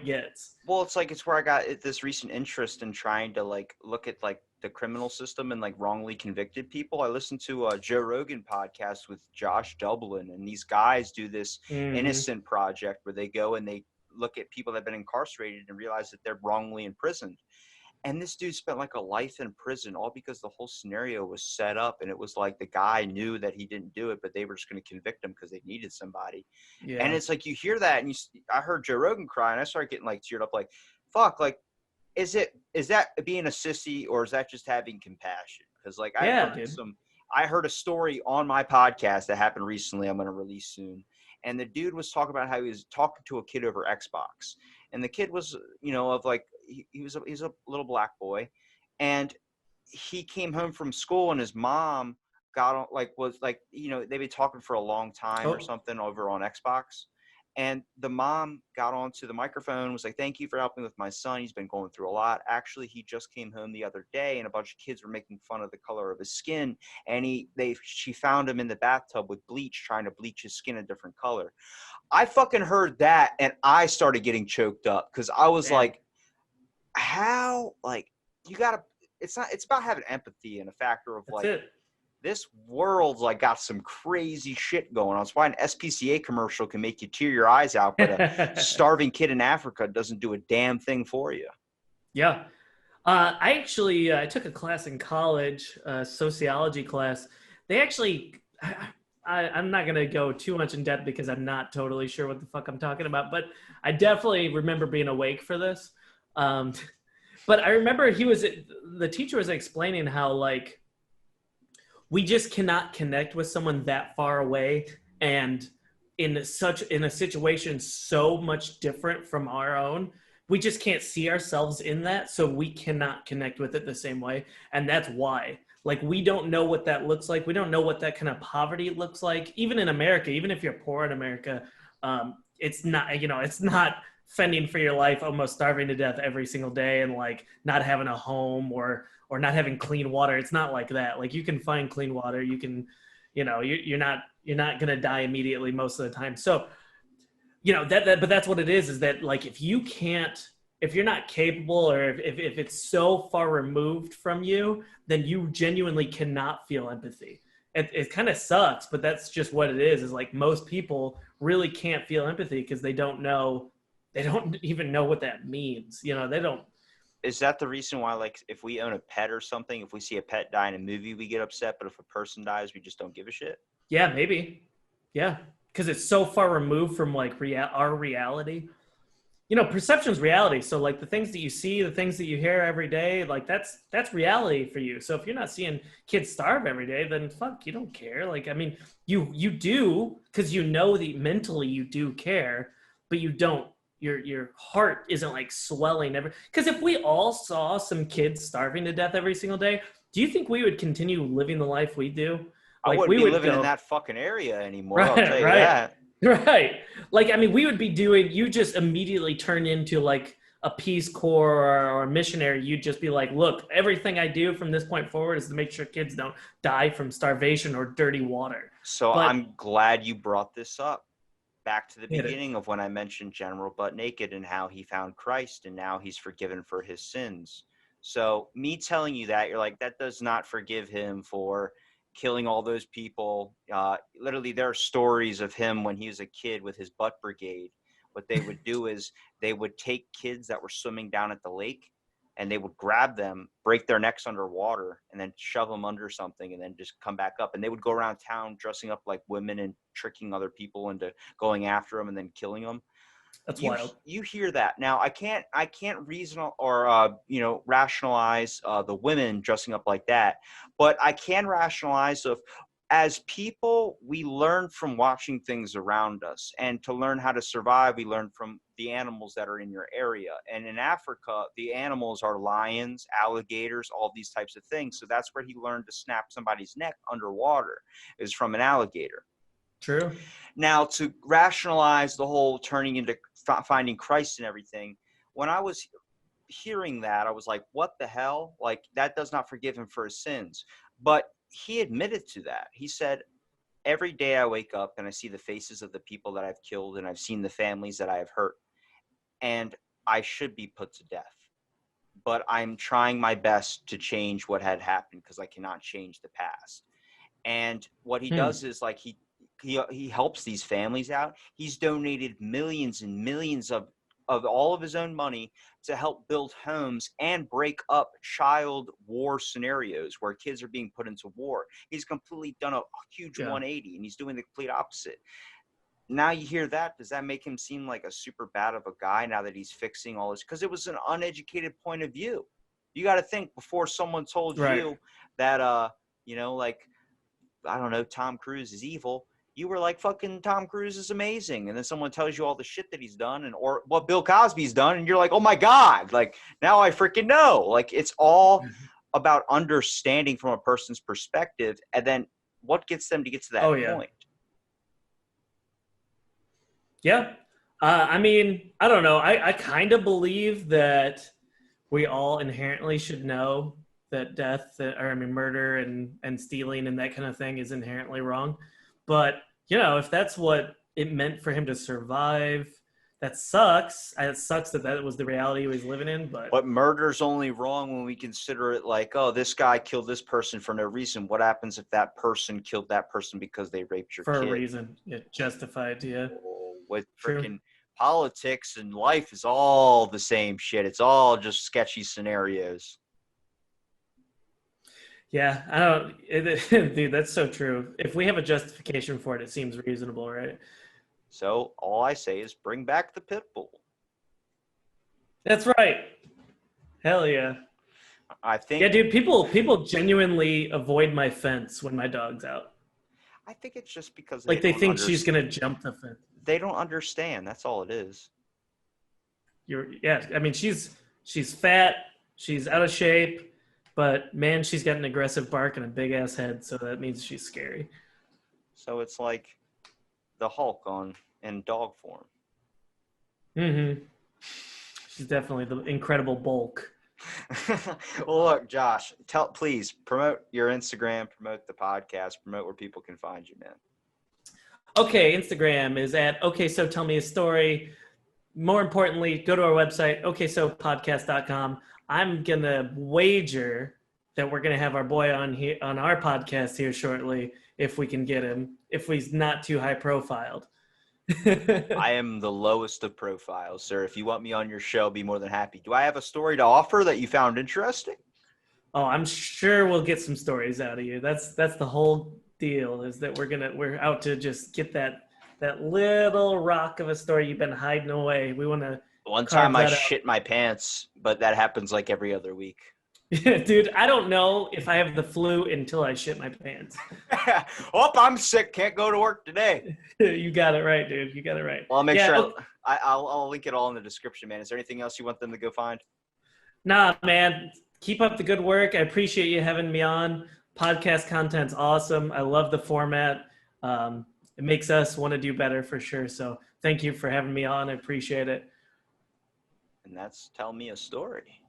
gets. Well, it's like it's where I got this recent interest in trying to like look at like the criminal system and like wrongly convicted people. I listened to a Joe Rogan podcast with Josh Dublin, and these guys do this Mm-hmm. innocent project where they go and they look at people that have been incarcerated and realize that they're wrongly imprisoned. And this dude spent like a life in prison all because the whole scenario was set up, and it was like the guy knew that he didn't do it, but they were just going to convict him because they needed somebody. And Yeah. it's like you hear that, and I heard Joe Rogan cry, and I started getting like teared up, like, fuck, like, is that being a sissy, or is that just having compassion? Because like Yeah, dude. I heard a story on my podcast that happened recently. I'm going to release soon, and the dude was talking about how he was talking to a kid over Xbox, and the kid was, of like he's a little black boy, and he came home from school, and his mom got on, like, was like, they've been talking for a long time or Oh, something over on Xbox. And the mom got onto the microphone, was like, thank you for helping with my son. He's been going through a lot. Actually, he just came home the other day, and a bunch of kids were making fun of the color of his skin. And she found him in the bathtub with bleach, trying to bleach his skin a different color. I fucking heard that, and I started getting choked up because I was damn. like, how, like, you gotta, it's about having empathy and a factor of That's like, it. this world's like got some crazy shit going on. It's why an SPCA commercial can make you tear your eyes out, but a starving kid in Africa doesn't do a damn thing for you. Yeah. I actually I took a class in college, a sociology class. They actually, I'm not going to go too much in depth because I'm not totally sure what the fuck I'm talking about, but I definitely remember being awake for this. Um, but I remember the teacher was explaining how like we just cannot connect with someone that far away and in a situation so much different from our own. We just can't see ourselves in that, so we cannot connect with it the same way. And that's why, like, we don't know what that looks like. We don't know what that kind of poverty looks like. Even in America, even if you're poor in America, it's not, it's not fending for your life, almost starving to death every single day, and like not having a home or not having clean water. It's not like that. Like you can find clean water. You can, you're not gonna die immediately most of the time. So but that's what it is that like if you're not capable, or if it's so far removed from you, then you genuinely cannot feel empathy. It kind of sucks, but that's just what it is like most people really can't feel empathy because they don't even know what that means. They don't. Is that the reason why, like, if we own a pet or something, if we see a pet die in a movie, we get upset, but if a person dies, we just don't give a shit? Yeah, maybe. Yeah, because it's so far removed from like our reality. Perception's reality. So like the things that you see, the things that you hear every day, like that's reality for you. So if you're not seeing kids starve every day, then fuck, you don't care. Like I mean, you do because you know that mentally you do care, but you don't. Your heart isn't like swelling every. Because if we all saw some kids starving to death every single day, do you think we would continue living the life we do? I Like wouldn't we be would living in go. that fucking area anymore, I'll Right, tell you right, that. right. Like, I mean, we would be doing, you just immediately turn into like a Peace Corps or a missionary. You'd just be like, look, everything I do from this point forward is to make sure kids don't die from starvation or dirty water. So But I'm glad you brought this up. Back to the hit it. beginning of when I mentioned General Butt Naked and how he found Christ and now he's forgiven for his sins. So me telling you that, you're like, that does not forgive him for killing all those people. Literally, there are stories of him when he was a kid with his butt brigade. What they would do is they would take kids that were swimming down at the lake, and they would grab them, break their necks underwater, and then shove them under something, and then just come back up. And they would go around town dressing up like women and tricking other people into going after them and then killing them. That's you wild. you hear that now. I can't reason or rationalize the women dressing up like that, but I can rationalize of, as people, we learn from watching things around us, and to learn how to survive, we learn from the animals that are in your area. And in Africa, the animals are lions, alligators, all these types of things. So that's where he learned to snap somebody's neck underwater, is from an alligator. True. Now, to rationalize the whole turning into finding Christ and everything, when I was hearing that, I was like, what the hell? Like, that does not forgive him for his sins. But he admitted to that. He said, every day I wake up and I see the faces of the people that I've killed, and I've seen the families that I have hurt, and I should be put to death. But I'm trying my best to change what had happened because I cannot change the past. And what he Hmm. does is like he helps these families out. He's donated millions and millions of all of his own money to help build homes and break up child war scenarios where kids are being put into war. He's completely done a huge Yeah. 180, and he's doing the complete opposite. Now you hear that, does that make him seem like a super bad of a guy now that he's fixing all this? Because it was an uneducated point of view. You got to think, before someone told Right. you that like, I don't know, Tom Cruise is evil, you were like, fucking Tom Cruise is amazing. And then someone tells you all the shit that he's done or what Bill Cosby's done, and you're like, oh my God, like, now I freaking know. Like, it's all about understanding from a person's perspective, and then what gets them to get to that Oh yeah. point. Yeah. I mean, I don't know. I kind of believe that we all inherently should know that death, or I mean, murder and stealing and that kind of thing is inherently wrong. But if that's what it meant for him to survive, that sucks. It sucks that that was the reality he was living in. But But murder's only wrong when we consider it like, oh, this guy killed this person for no reason. What happens if that person killed that person because they raped your for a kid? reason, justified. Yeah, With true. freaking politics and life is all the same shit. It's all just sketchy scenarios. Yeah, I don't, dude. That's so true. If we have a justification for it, it seems reasonable, right? So all I say is bring back the pit bull. That's right. Hell yeah. I Yeah, think dude. People genuinely avoid my fence when my dog's out. it's just because Like they think she's gonna jump the fence. they don't understand. That's all it is. Yeah. I mean, she's fat. She's out of shape, but man, she's got an aggressive bark and a big ass head, so that means she's scary. So it's like the Hulk in dog form. Mm-hmm. She's definitely the incredible bulk. Well, look, Josh, please promote your Instagram, promote the podcast, promote where people can find you, man. Okay, Instagram is at okay. So tell me a story. More importantly, go to our website, okaysopodcast.com. I'm gonna wager that we're gonna have our boy on here on our podcast here shortly if we can get him, if he's not too high profiled. I am the lowest of profiles, sir. If you want me on your show, be more than happy. Do I have a story to offer that you found interesting? Oh, I'm sure we'll get some stories out of you. That's the whole deal, is that we're out to just get that little rock of a story you've been hiding away. We want to One carve time I that shit my pants, but that happens like every other week. out. Dude, I don't know if I have the flu until I shit my pants. Oh, I'm sick. Can't go to work today. You got it right, dude. You got it right. Well, I'll make Yeah, sure okay. I'll link it all in the description, man. Is there anything else you want them to go find? Nah, man. Keep up the good work. I appreciate you having me on. Podcast content's awesome. I love the format. It makes us want to do better for sure. So thank you for having me on. I appreciate it. And that's Tell Me a Story.